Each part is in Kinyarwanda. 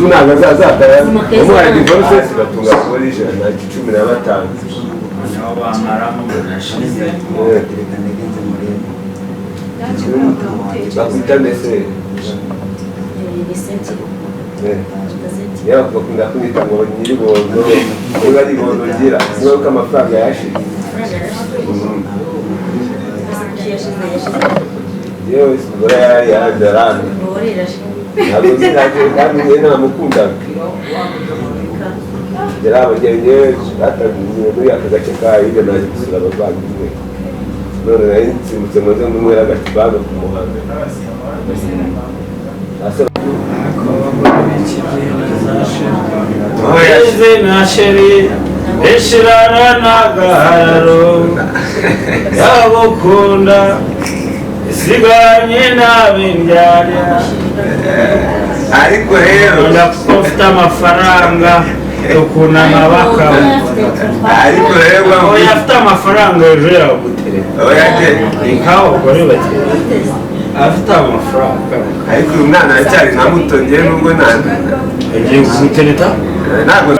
Ntabwo azazatara umwana divorce sigatunga kuri ijana na 15 nabo bamaramo nashize bakwita mbese yewe bakunda kwita ngo nyiribondo niba ari bondo gira niba uko amafaranga yashize yewe sigura yari yadarana ntabwo zinajye kandi nta mukunda Jera abagenge batagiye muri aka gace ka hirya naje gusura abavandimwe none nari nsimbutse maze nkumwera agakibaga ku muhanda Oyaze na sheri eshirana nagararo yabukunda isiganye nabindyarya ariko rero ndafite amafaranga ukunana bakaba ariko rero oya afite amafaranga ejo yagutereka oya je ikawo kore bati afite amafaranga ariko umwana cyari na muto ngiye nubwo nanda agiye gutereta ntabwo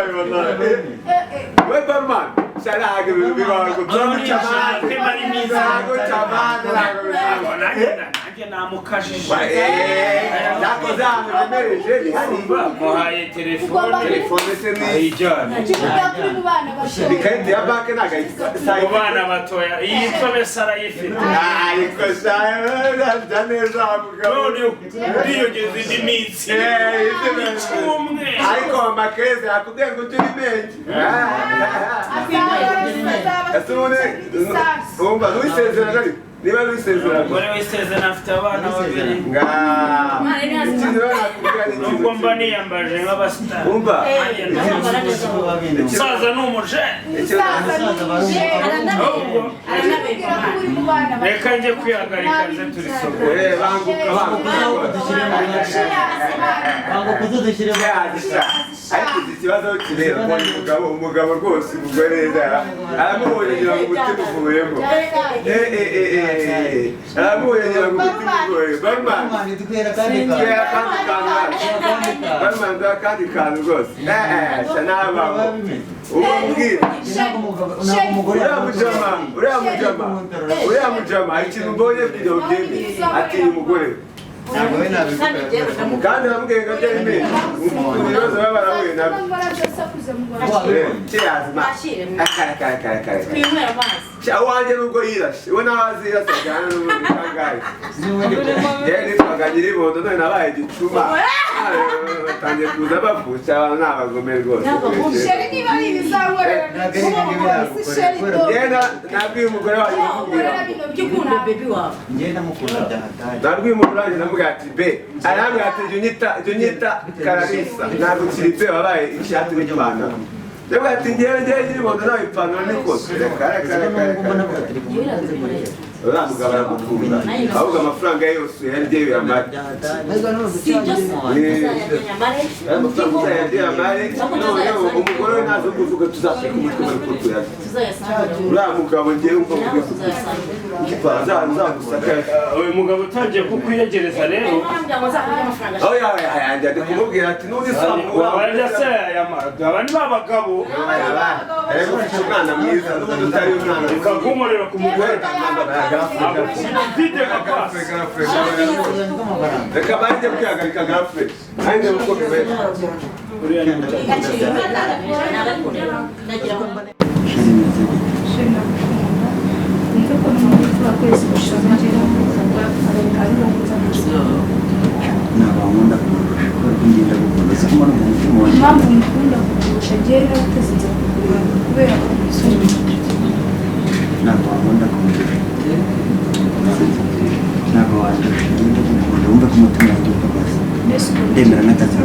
we barman sharaga bibaho cyamana kemari miza cyamana namukashije nako zanyu bemereje hariba muhaye telefone se ni ayijyana ikarita ya banki nagayisa mu bana batoya yitwa besara yifite ariko shaya neza mugabo ndiyogeze indi minsi icumwe ariko amakeze akubwiye ngo turi menshi asubone umva n'isezerano niba n'isezerano gore wisezerano afite abana babiri nubwo mba niyambaje nk'abasitari umva umusaza ni umuje reka njye kwihagarika nze turi soko ariko iki kibazo kireba umugabo rwose umugore aramubonye ngira ngo umutima uvuyemo aramubonye ngira ngo umutima uvuyemo barman duha akandi kantu rwose shanabamo uriya mujama ikintu mbonye video byemeye atinya umugore kandi namubwiye ngo ajya rimwe ibibazo baba barahuye nabyo wanjye nubwo yirashe we nawe azirasa cyane n'ubundi kangahe yewe nitwaga nyiribondo none nabaye igicuma batangiye kuza bavusha abantu ni abagome rwose nabwiye umugore wanjye nabwiye umugore wanjye namubwira ati be arambwira ati jya unyita kararisa ntabwo ukiri be wabaye ishati n'ipantaro Devo ati ngiye nyiribondo nawe ipantaro n'ikote uriya mugabo aramukunda ahubwo amafaranga yose yaryo yamare amafaranga yaryo yamare noneho umugore we nazo kuvuga tuzateka umutwe bari kutuyarya uriya mugabo ngiye wumva kubivuga nzagusaka uyu mugabo utangiye kukwiyegereza rero aho yayanjye ndi kumubwira ati n'undi samu wabarya se aba ni babagabo ariko ufite umwana mwiza n'ubundi utari umwana ukagumurira ku mugore reka bajye kwihagarika gafure nanjye uko bimeze ndemera n'akazi